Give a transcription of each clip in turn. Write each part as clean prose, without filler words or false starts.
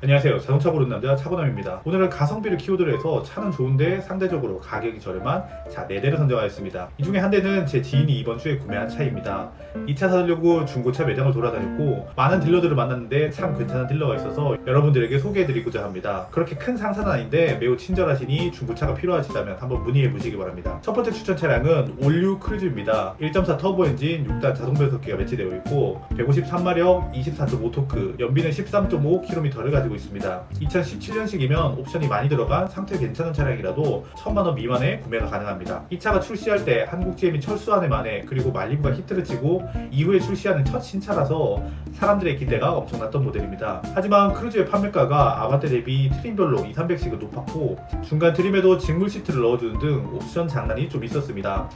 안녕하세요. 자동차 고르는 남자 차고남입니다. 오늘은 가성비를 키워드로 해서 차는 좋은데 상대적으로 가격이 저렴한 차 4대를 선정하였습니다. 이 중에 한 대는 제 지인이 이번 주에 구매한 차입니다. 이 차 사려고 중고차 매장을 돌아다녔고 많은 딜러들을 만났는데 참 괜찮은 딜러가 있어서 여러분들에게 소개해드리고자 합니다. 그렇게 큰 상사는 아닌데 매우 친절하시니 중고차가 필요하시다면 한번 문의해 보시기 바랍니다. 첫 번째 추천 차량은 올류 크루즈입니다. 1.4 터보 엔진 6단 자동 변속기가 매치되어 있고 153마력 24.5토크 연비는 13.5km를 가지고 있습니다. 2017년식이면 옵션이 많이 들어간 상태 괜찮은 차량이라도 1000만원 미만에 구매가 가능합니다. 이 차가 출시할 때 한국 GM이 철수한 해 만에 그리고 말리부가 히트를 치고 이후에 출시하는 첫 신차라서 사람들의 기대가 엄청났던 모델입니다. 하지만 크루즈의 판매가가 아반떼 대비 트림별로 2, 300씩은 높았고 중간 트림에도 직물 시트를 넣어주는 등 옵션 장난이 좀 있었습니다.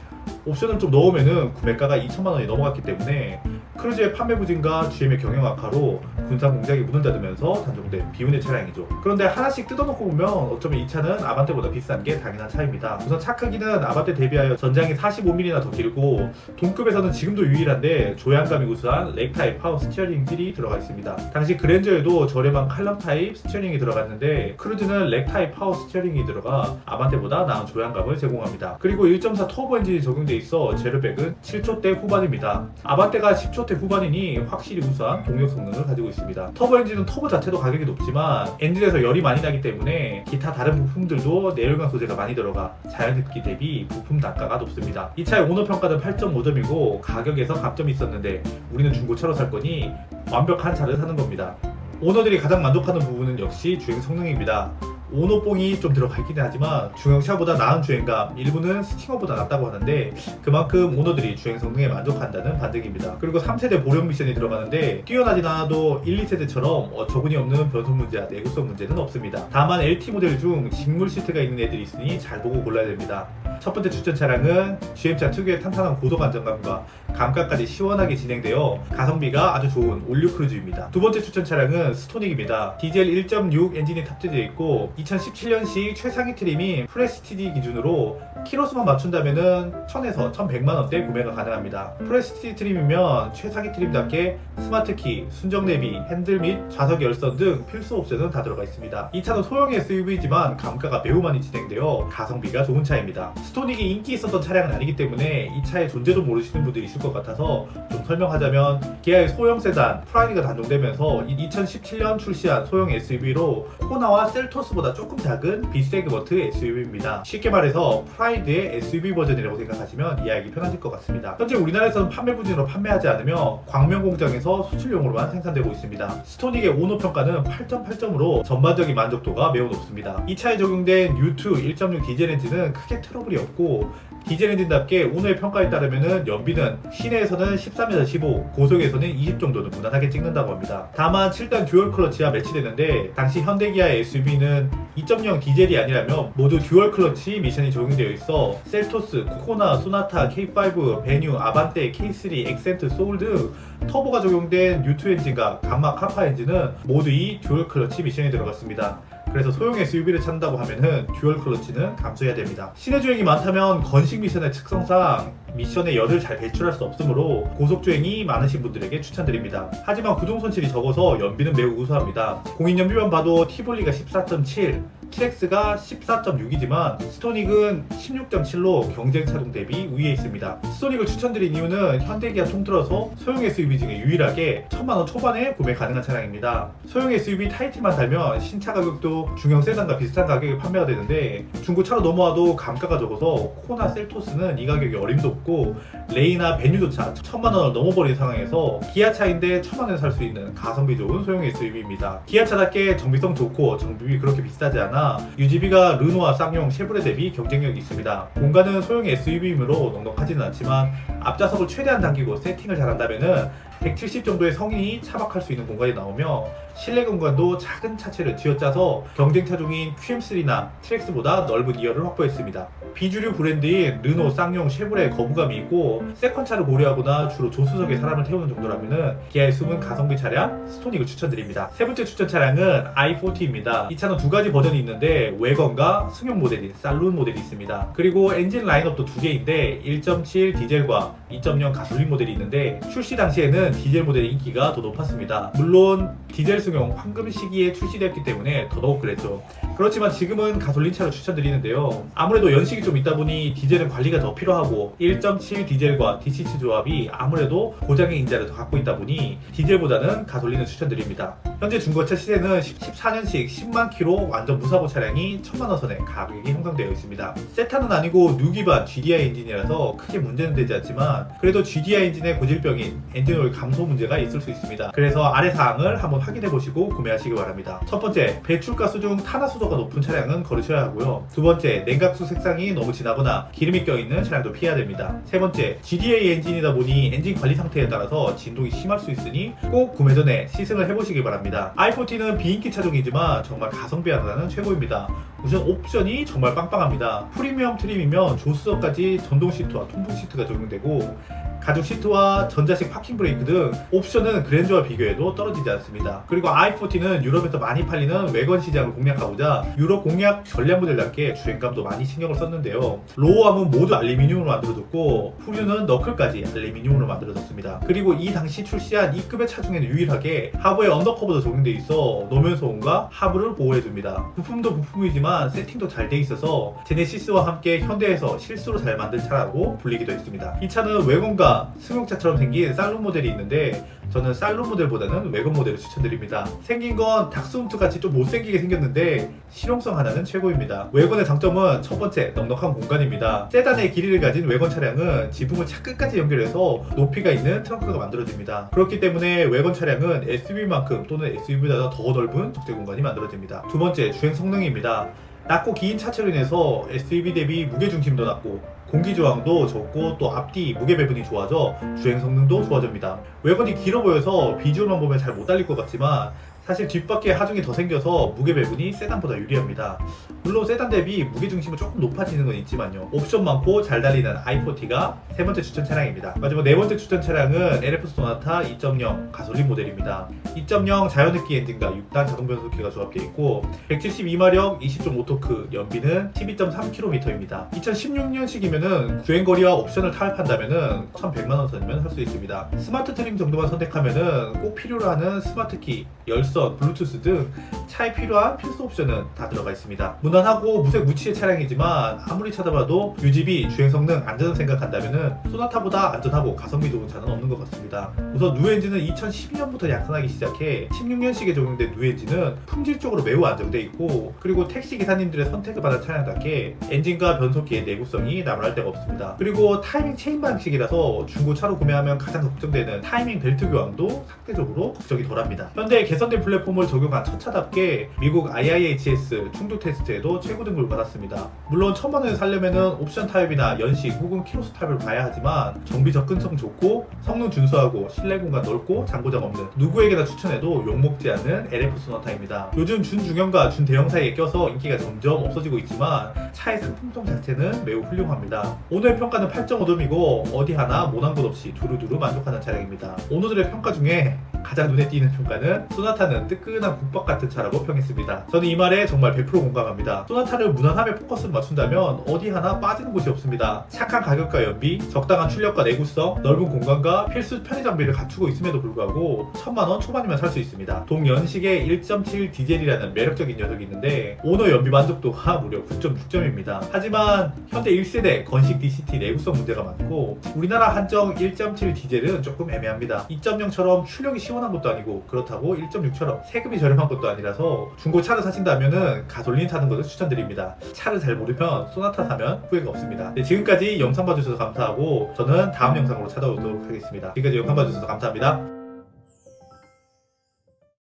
옵션을 좀 넣으면은 구매가가 2천만원이 넘어갔기 때문에 크루즈의 판매 부진과 GM의 경영 악화로 군산 공장이 문을 닫으면서 단종된 비운의 차량이죠. 그런데 하나씩 뜯어놓고 보면 어쩌면 이 차는 아반떼보다 비싼 게 당연한 차입니다. 우선 차 크기는 아반떼 대비하여 전장이 45mm나 더 길고 동급에서는 지금도 유일한데 조향감이 우수한 렉 타입 파워 스티어링 휠이 들어가 있습니다. 당시 그랜저에도 저렴한 칼럼 타입 스티어링이 들어갔는데 크루즈는 렉 타입 파워 스티어링이 들어가 아반떼보다 나은 조향감을 제공합니다. 그리고 1.4 터보 엔진이 적용돼 있어 제로백은 7초대 후반입니다. 아반떼가 10초대 후반이니 확실히 우수한 동력 성능을 가지고 있습니다. 터보 엔진은 터보 자체도 가격이 높지만 엔진에서 열이 많이 나기 때문에 기타 다른 부품들도 내열강 소재가 많이 들어가 자연흡기 대비 부품 단가가 높습니다. 이 차의 오너 평가는 8.5점이고 가격에서 감점이 있었는데 우리는 중고차로 살 거니 완벽한 차를 사는 겁니다. 오너들이 가장 만족하는 부분은 역시 주행 성능입니다. 오너뽕이 좀 들어가 있긴 하지만 중형차보다 나은 주행감, 일부는 스팅어보다 낫다고 하는데 그만큼 오너들이 주행 성능에 만족한다는 반증입니다. 그리고 3세대 보령 미션이 들어가는데 뛰어나진 않아도 1, 2세대처럼 어처구니 없는 변속 문제와 내구성 문제는 없습니다. 다만 LT 모델 중 직물 시트가 있는 애들이 있으니 잘 보고 골라야 됩니다. 첫 번째 추천 차량은 GM차 특유의 탄탄한 고속 안정감과 감가까지 시원하게 진행되어 가성비가 아주 좋은 올류 크루즈입니다. 두 번째 추천 차량은 스토닉입니다. 디젤 1.6 엔진이 탑재되어 있고 2017년식 최상위 트림이 프레스티지 기준으로 키로수만 맞춘다면 1000에서 1100만원대 구매가 가능합니다. 프레스티지 트림이면 최상위 트림답게 스마트키, 순정 내비, 핸들 및 좌석 열선 등 필수 옵션은 다 들어가 있습니다. 이 차는 소형 SUV지만 감가가 매우 많이 진행되어 가성비가 좋은 차입니다. 스토닉이 인기 있었던 차량은 아니기 때문에 이 차의 존재도 모르시는 분들이 있을 것 같아서 좀 설명하자면 기아의 소형 세단 프라이드가 단종되면서 2017년 출시한 소형 SUV로 코나와 셀토스보다 조금 작은 B세그먼트 SUV입니다. 쉽게 말해서 프라이드의 SUV 버전이라고 생각하시면 이해하기 편하실 것 같습니다. 현재 우리나라에서는 판매 부진으로 판매하지 않으며 광명 공장에서 수출용으로만 생산되고 있습니다. 스토닉의 오너 평가는 8.8점으로 전반적인 만족도가 매우 높습니다. 이 차에 적용된 U2 1.6 디젤 엔진은 크게 트러블이 없고 디젤 엔진답게 오너의 평가에 따르면 연비는 시내에서는 13에서 15, 고속에서는 20 정도는 무난하게 찍는다고 합니다. 다만 7단 듀얼 클러치와 매치되는데 당시 현대기아의 SUV는 2.0 디젤이 아니라면 모두 듀얼 클러치 미션이 적용되어 있어 셀토스, 코코나, 소나타, K5, 베뉴, 아반떼, K3, 엑센트, 소울 등 터보가 적용된 U2 엔진과 감마 카파 엔진은 모두 이 듀얼 클러치 미션이 들어갔습니다. 그래서 소형 SUV를 찾는다고 하면은 듀얼 클러치는 감수해야 됩니다. 시내 주행이 많다면 건식 미션의 특성상 미션의 열을 잘 배출할 수 없으므로 고속 주행이 많으신 분들에게 추천드립니다. 하지만 구동 손실이 적어서 연비는 매우 우수합니다. 공인 연비만 봐도 티볼리가 14.7, TX가 14.6이지만 스토닉은 16.7로 경쟁 차종 대비 우위에 있습니다. 스토닉을 추천드린 이유는 현대기아 통틀어서 소형 SUV 중에 유일하게 1000만원 초반에 구매 가능한 차량입니다. 소형 SUV 타이틀만 달면 신차 가격도 중형 세단과 비슷한 가격에 판매가 되는데 중고차로 넘어와도 감가가 적어서 코나 셀토스는 이 가격이 어림도 없고 레이나 베뉴조차 1000만원을 넘어버린 상황에서 기아차인데 1000만원에 살 수 있는 가성비 좋은 소형 SUV입니다. 기아차답게 정비성 좋고 정비비 그렇게 비싸지 않아 유지비가 르노와 쌍용, 쉐보레 대비 경쟁력이 있습니다. 공간은 소형 SUV이므로 넉넉하지는 않지만 앞좌석을 최대한 당기고 세팅을 잘한다면 170 정도의 성인이 차박할 수 있는 공간이 나오며 실내 공간도 작은 차체를 쥐어짜서 경쟁 차종인 QM3나 트랙스보다 넓은 2열을 확보했습니다. 비주류 브랜드인 르노, 쌍용, 쉐보레의 거부감이 있고 세컨차를 고려하거나 주로 조수석에 사람을 태우는 정도라면 기아의 숨은 가성비 차량 스토닉을 추천드립니다. 세 번째 추천 차량은 i40입니다. 이 차는 두 가지 버전이 있는데 웨건과 승용 모델인 살룬 모델이 있습니다. 그리고 엔진 라인업도 두 개인데 1.7 디젤과 2.0 가솔린 모델이 있는데 출시 당시에는 이때는 디젤 모델의 인기가 더 높았습니다. 물론 디젤 승용 황금 시기에 출시되었기 때문에 더더욱 그랬죠. 그렇지만 지금은 가솔린차를 추천드리는데요. 아무래도 연식이 좀 있다 보니 디젤은 관리가 더 필요하고 1.7 디젤과 DCT 조합이 아무래도 고장의 인자를 더 갖고 있다 보니 디젤보다는 가솔린을 추천드립니다. 현재 중고차 시세는 14년식 10만 킬로 완전 무사고 차량이 1000만원 선에 가격이 형성되어 있습니다. 세타는 아니고 뉴 기반 GDI 엔진이라서 크게 문제는 되지 않지만 그래도 GDI 엔진의 고질병인 엔진오일 감소 문제가 있을 수 있습니다. 그래서 아래 사항을 한번 확인해보시고 구매하시기 바랍니다. 첫 번째, 배출가스 중 탄화수도가 높은 차량은 거르셔야 하고요. 두 번째, 냉각수 색상이 너무 진하거나 기름이 껴있는 차량도 피해야 됩니다. 세 번째, GDI 엔진이다 보니 엔진 관리 상태에 따라서 진동이 심할 수 있으니 꼭 구매 전에 시승을 해보시기 바랍니다. i40는 비인기 차종이지만 정말 가성비 하나는 최고입니다. 우선 옵션이 정말 빵빵합니다. 프리미엄 트림이면 조수석까지 전동 시트와 통풍 시트가 적용되고 가죽 시트와 전자식 파킹 브레이크 등 옵션은 그랜저와 비교해도 떨어지지 않습니다. 그리고 i40는 유럽에서 많이 팔리는 외관 시장을 공략하고자 유럽 공략 전략 모델답게 주행감도 많이 신경을 썼는데요. 로우암은 모두 알루미늄으로 만들어졌고 후륜은 너클까지 알루미늄으로 만들어졌습니다. 그리고 이 당시 출시한 E급의 차 중에는 유일하게 하부에 언더커버도 적용되어 있어 노면 소음과 하부를 보호해줍니다. 부품도 부품이지만 세팅도 잘 돼 있어서 제네시스와 함께 현대에서 실수로 잘 만든 차라고 불리기도 했습니다. 이 차는 외관과 승용차처럼 생긴 살론 모델이 있는데 저는 살론 모델보다는 외관 모델을 추천드립니다. 생긴 건 닥스훈트 같이 좀 못생기게 생겼는데 실용성 하나는 최고입니다. 외관의 장점은 첫 번째, 넉넉한 공간입니다. 세단의 길이를 가진 외관 차량은 지붕을 차 끝까지 연결해서 높이가 있는 트렁크가 만들어집니다. 그렇기 때문에 외관 차량은 SUV만큼 또는 SUV보다 더 넓은 적재 공간이 만들어집니다. 두 번째, 주행 성능입니다. 낮고 긴 차체로 인해서 SUV 대비 무게중심도 낮고 공기저항도 적고 또 앞뒤 무게 배분이 좋아져 주행 성능도 좋아집니다. 외관이 길어 보여서 비주얼만 보면 잘 못 달릴 것 같지만 사실 뒷바퀴에 하중이 더 생겨서 무게 배분이 세단보다 유리합니다. 물론 세단 대비 무게중심은 조금 높아지는 건 있지만요. 옵션 많고 잘 달리는 i40가 세 번째 추천 차량입니다. 마지막 네 번째 추천 차량은 LF 소나타 2.0 가솔린 모델입니다. 2.0 자연흡기 엔진과 6단 자동 변속기가 조합되어 있고 172마력 20.5토크, 연비는 12.3km입니다. 2016년식이면은 주행거리와 옵션을 타협한다면은 1100만원 선이면 할 수 있습니다. 스마트 트림 정도만 선택하면은 꼭 필요로 하는 스마트키, 열선, 블루투스 등 차에 필요한 필수 옵션은 다 들어가 있습니다. 무난하고 무색 무취의 차량이지만 아무리 찾아봐도 유지비, 주행 성능, 안전을 생각한다면은 소나타보다 안전하고 가성비 좋은 차는 없는 것 같습니다. 우선 누 엔진은 2012년부터 양산하기 시작해 16년식에 적용된 누 엔진은 품질적으로 매우 안정돼 있고 그리고 택시 기사님들의 선택을 받은 차량답게 엔진과 변속기의 내구성이 나무랄 데가 없습니다. 그리고 타이밍 체인 방식이라서 중고차로 구매하면 가장 걱정되는 타이밍 벨트 교환도 상대적으로 걱정이 덜합니다. 현대 개선된 플랫폼을 적용한 첫 차답게 미국 IIHS 충돌 테스트에도 최고 등급을 받았습니다. 물론 1000만원에 살려면은 옵션 타입이나 연식 혹은 키로수 타입을 봐야 하지만 정비 접근성 좋고 성능 준수하고 실내 공간 넓고 장고장 없는 누구에게나 추천해도 욕먹지 않는 LF 소나타입니다. 요즘 준중형과 준대형 사이에 껴서 인기가 점점 없어지고 있지만 차의 상품성 자체는 매우 훌륭합니다. 오늘의 평가는 8.5점이고 어디 하나 모난 것 없이 두루두루 만족하는 차량입니다. 오너들의 평가 중에 가장 눈에 띄는 평가는 소나타는 뜨끈한 국밥 같은 차라고 평했습니다. 저는 이 말에 정말 100% 공감합니다. 소나타를 무난함에 포커스를 맞춘다면 어디 하나 빠지는 곳이 없습니다. 착한 가격과 연비, 적당한 출력과 내구성, 넓은 공간과 필수 편의 장비를 갖추고 있음에도 불구하고 1000만원 초반이면 살 수 있습니다. 동연식의 1.7 디젤이라는 매력적인 녀석이 있는데 오너 연비 만족도가 무려 9.6점입니다. 하지만 현대 1세대 건식 DCT 내구성 문제가 많고 우리나라 한정 1.7 디젤은 조금 애매합니다. 2.0처럼 출력이 시원한 것도 아니고 그렇다고 1.6처럼 세금이 저렴한 것도 아니라서 중고차를 사신다면은 가솔린 사는 것을 추천드립니다. 차를 잘 모르면 소나타 사면 후회가 없습니다. 네, 지금까지 영상 봐주셔서 감사하고 저는 다음 영상으로 찾아오도록 하겠습니다. 지금까지 영상 봐주셔서 감사합니다.